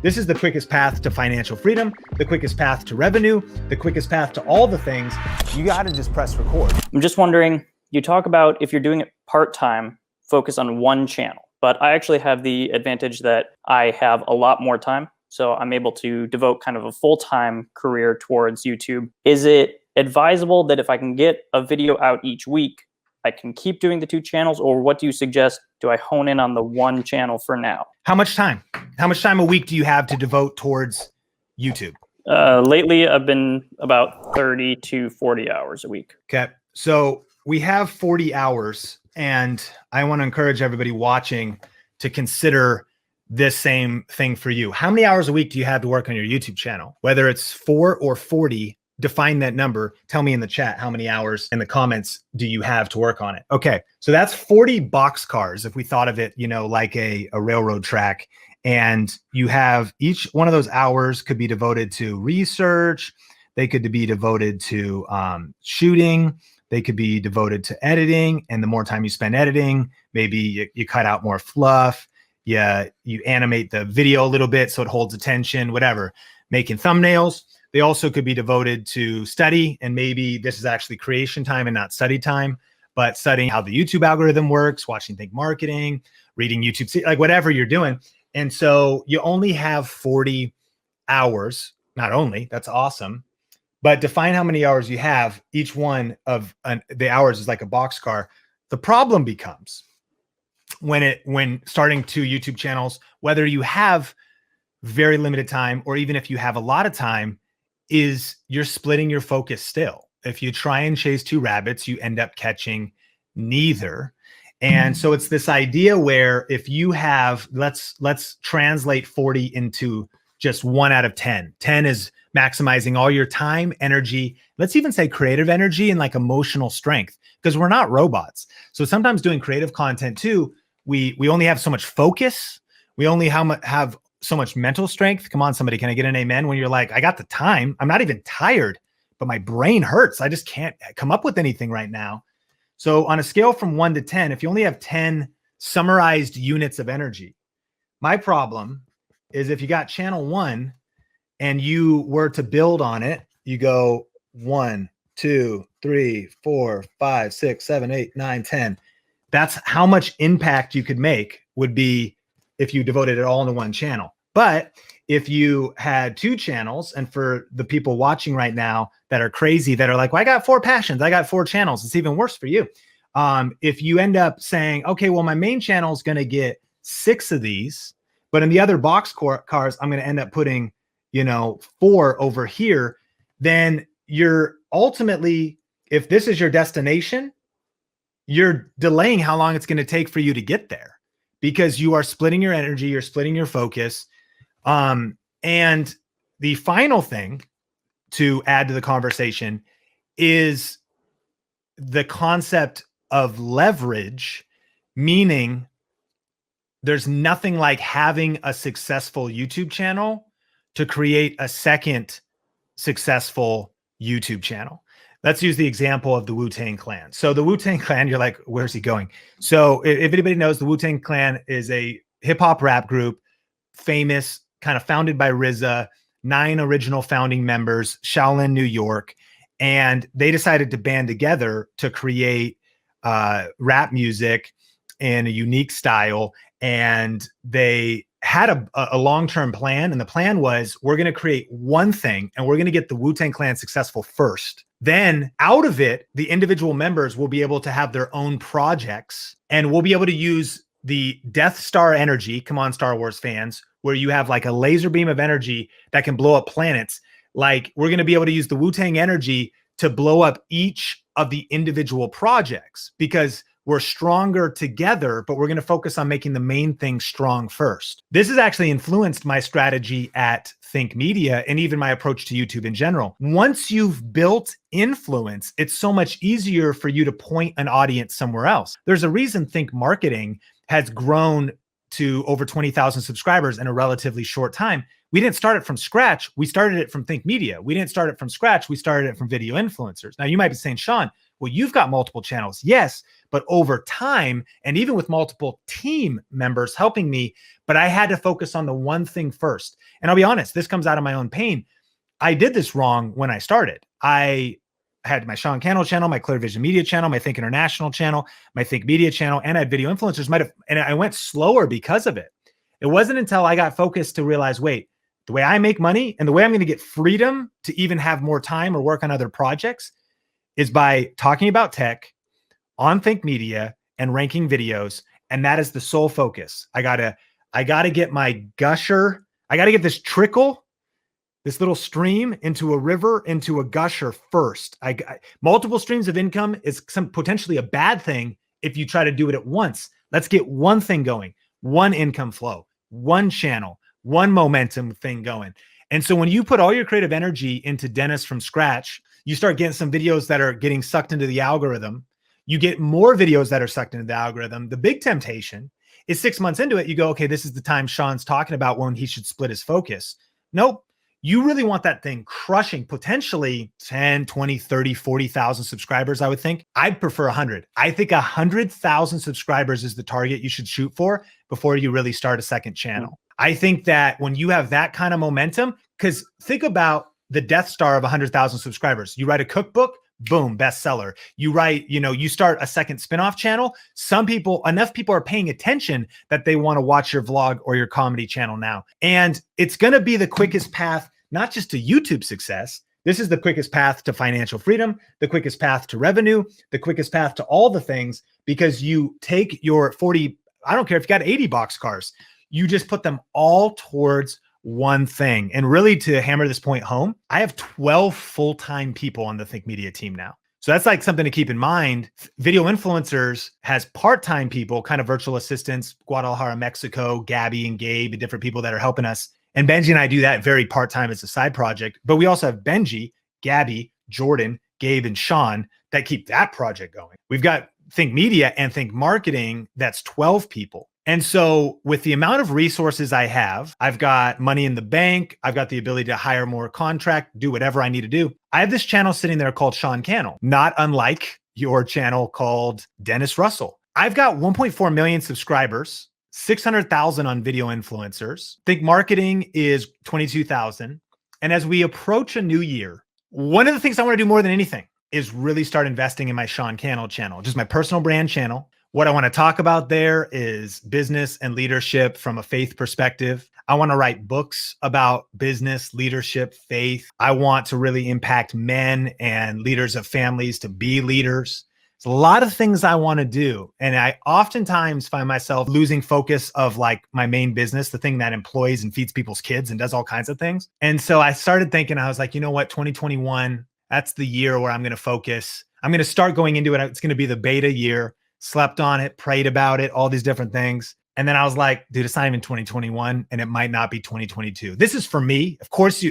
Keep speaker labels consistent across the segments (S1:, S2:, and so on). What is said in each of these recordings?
S1: This is the quickest path to financial freedom, the quickest path to revenue, the quickest path to all the things. You got to just press record.
S2: I'm just wondering, you talk about if you're doing it part-time, focus on one channel. But I actually have the advantage that I have a lot more time. So I'm able to devote kind of a full-time career towards YouTube. Is it advisable that if I can get a video out each week, I can keep doing the two channels? Or what do you suggest? Do I hone in on the one channel for now?
S1: How much time? How much time a week do you have to devote towards YouTube?
S2: Lately, I've been about 30 to 40 hours a week.
S1: Okay. So we have 40 hours, and I want to encourage everybody watching to consider this same thing for you. How many hours a week do you have to work on your YouTube channel? Whether it's 4 or 40, define that number. Tell me in the chat how many hours in the comments do you have to work on it. Okay, so that's 40 boxcars if we thought of it, you know, like a railroad track. And you have each one of those hours could be devoted to research. They could be devoted to shooting. They could be devoted to editing. And the more time you spend editing, maybe you cut out more fluff. Yeah, you animate the video a little bit so it holds attention, whatever. Making thumbnails. They also could be devoted to study, and maybe this is actually creation time and not study time, but studying how the YouTube algorithm works, watching Think Marketing, reading YouTube, like whatever you're doing. And so you only have 40 hours, not only, that's awesome, but define how many hours you have. Each one of the hours is like a boxcar. The problem becomes when starting two YouTube channels, whether you have very limited time or even if you have a lot of time, is you're splitting your focus still. If you try and chase two rabbits, you end up catching neither. And so it's this idea where if you have, let's translate 40 into just 1 out of 10. 10 is maximizing all your time, energy, let's even say creative energy and like emotional strength, because we're not robots. So sometimes doing creative content too, we only have so much focus. We only have so much mental strength. Come on, somebody, can I get an amen? When you're like, I got the time, I'm not even tired, but my brain hurts. I just can't come up with anything right now. So on a scale from 1 to 10, if you only have 10 summarized units of energy, my problem is if you got channel 1 and you were to build on it, you go 1, 2, 3, 4, 5, 6, 7, 8, 9, 10. That's how much impact you could make would be if you devoted it all into one channel. But if you had 2 channels, and for the people watching right now that are crazy, that are like, well, I got 4 passions, I got 4 channels, it's even worse for you. If you end up saying, okay, well, my main channel is going to get 6 of these, but in the other box cars, I'm going to end up putting, 4 over here, then you're ultimately, if this is your destination, you're delaying how long it's going to take for you to get there, because you are splitting your energy, you're splitting your focus. And the final thing to add to the conversation is the concept of leverage, meaning there's nothing like having a successful YouTube channel to create a second successful YouTube channel. Let's use the example of the Wu-Tang Clan. So the Wu-Tang Clan, you're like, where's he going? So if anybody knows, the Wu-Tang Clan is a hip hop rap group, famous, kind of founded by RZA, 9 original founding members, Shaolin, New York. And they decided to band together to create rap music in a unique style. And they had a long-term plan. And the plan was, we're going to create one thing and we're going to get the Wu-Tang Clan successful first. Then out of it, the individual members will be able to have their own projects, and we'll be able to use the Death Star energy. Come on, Star Wars fans, where you have like a laser beam of energy that can blow up planets. Like, we're going to be able to use the Wu-Tang energy to blow up each of the individual projects, because we're stronger together, but we're going to focus on making the main thing strong first. This has actually influenced my strategy at Think Media and even my approach to YouTube in general. Once you've built influence, it's so much easier for you to point an audience somewhere else. There's a reason Think Marketing has grown to over 20,000 subscribers in a relatively short time. We didn't start it from scratch. We started it from Think Media. We didn't start it from scratch. We started it from video influencers. Now you might be saying, Sean, well, you've got multiple channels. Yes, but over time, and even with multiple team members helping me, but I had to focus on the one thing first. And I'll be honest, this comes out of my own pain. I did this wrong when I started. I had my Sean Cannell channel, my Clear Vision Media channel, my Think International channel, my Think Media channel, and I had video influencers. And I went slower because of it. It wasn't until I got focused to realize, wait, the way I make money and the way I'm going to get freedom to even have more time or work on other projects is by talking about tech on Think Media and ranking videos. And that is the sole focus. I gotta get my gusher. I gotta get this trickle, this little stream into a river, into a gusher first. Multiple streams of income is potentially a bad thing if you try to do it at once. Let's get one thing going, one income flow, one channel, one momentum thing going. And so when you put all your creative energy into Dennis from scratch, you start getting some videos that are getting sucked into the algorithm. You get more videos that are sucked into the algorithm. The big temptation is 6 months into it, you go, okay, this is the time Sean's talking about when he should split his focus. Nope. You really want that thing crushing potentially 10, 20, 30, 40,000 subscribers, I would think. I'd prefer 100. I think 100,000 subscribers is the target you should shoot for before you really start a second channel. I think that when you have that kind of momentum, because think about the Death Star of 100,000 subscribers. You write a cookbook, boom, bestseller. You write, you start a second spinoff channel. Enough people are paying attention that they want to watch your vlog or your comedy channel now. And it's going to be the quickest path, not just to YouTube success. This is the quickest path to financial freedom, the quickest path to revenue, the quickest path to all the things, because you take your 40, I don't care if you got 80 boxcars, you just put them all towards one thing. And really, to hammer this point home, I have 12 full-time people on the Think Media team now. So that's like something to keep in mind. Video Influencers has part-time people, kind of virtual assistants, Guadalajara, Mexico, Gabby and Gabe, and different people that are helping us. And Benji and I do that very part-time as a side project. But we also have Benji, Gabby, Jordan, Gabe, and Sean that keep that project going. We've got Think Media and Think Marketing, that's 12 people. And so with the amount of resources I have, I've got money in the bank. I've got the ability to hire more contract, do whatever I need to do. I have this channel sitting there called Sean Cannell, not unlike your channel called Dennis Russell. I've got 1.4 million subscribers, 600,000 on video influencers. Think Marketing is 22,000. And as we approach a new year, one of the things I want to do more than anything is really start investing in my Sean Cannell channel, just my personal brand channel. What I want to talk about there is business and leadership from a faith perspective. I want to write books about business, leadership, faith. I want to really impact men and leaders of families to be leaders. There's a lot of things I want to do. And I oftentimes find myself losing focus of like my main business, the thing that employs and feeds people's kids and does all kinds of things. And so I started thinking, I was like, you know what, 2021, that's the year where I'm going to focus. I'm going to start going into it. It's going to be the beta year. Slept on it, prayed about it, all these different things. And then I was like, dude, it's not even 2021 and it might not be 2022. This is for me. Of course,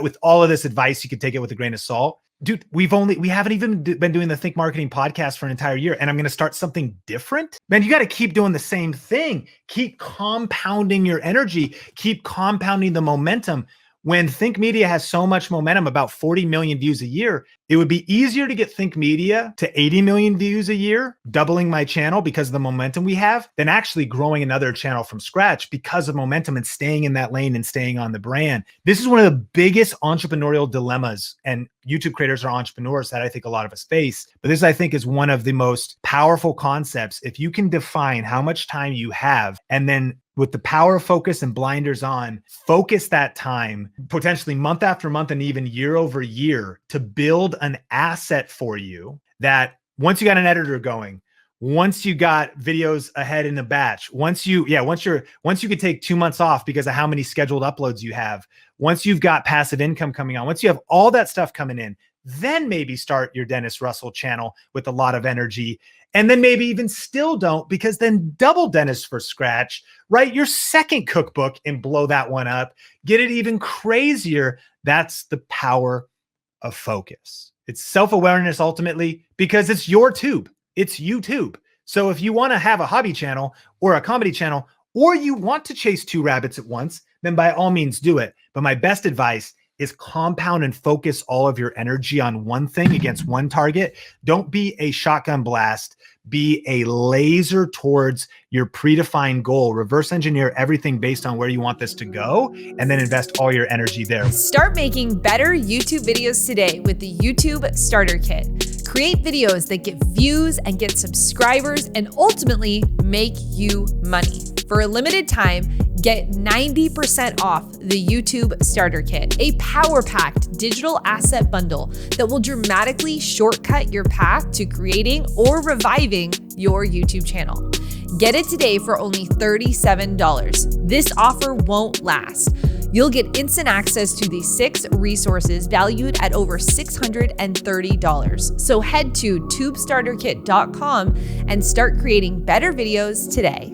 S1: with all of this advice, you could take it with a grain of salt. Dude, we haven't even been doing the Think Marketing podcast for an entire year. And I'm going to start something different. Man, you got to keep doing the same thing. Keep compounding your energy. Keep compounding the momentum. When Think Media has so much momentum, about 40 million views a year, it would be easier to get Think Media to 80 million views a year, doubling my channel because of the momentum we have, than actually growing another channel from scratch because of momentum and staying in that lane and staying on the brand. This is one of the biggest entrepreneurial dilemmas, and YouTube creators are entrepreneurs that I think a lot of us face. But this, I think, is one of the most powerful concepts. If you can define how much time you have, and then with the power of focus and blinders on, focus that time, potentially month after month and even year over year, to build an asset for you that once you got an editor going, once you got videos ahead in a batch, once you could take 2 months off because of how many scheduled uploads you have, once you've got passive income coming on, once you have all that stuff coming in, then maybe start your Dennis Russell channel with a lot of energy. And then maybe even still don't, because then double Dennis for scratch, write your second cookbook and blow that one up, get it even crazier. That's the power of focus. It's self-awareness ultimately, because it's your tube. It's YouTube. So if you want to have a hobby channel or a comedy channel or you want to chase 2 rabbits at once, then by all means do it. But my best advice is compound and focus all of your energy on one thing against one target. Don't be a shotgun blast. Be a laser towards your predefined goal. Reverse engineer everything based on where you want this to go, and then invest all your energy there.
S3: Start making better YouTube videos today with the YouTube Starter Kit. Create videos that get views and get subscribers and ultimately make you money. For a limited time, get 90% off the YouTube Starter Kit, a power-packed digital asset bundle that will dramatically shortcut your path to creating or reviving your YouTube channel. Get it today for only $37. This offer won't last. You'll get instant access to the 6 resources valued at over $630. So head to tubestarterkit.com and start creating better videos today.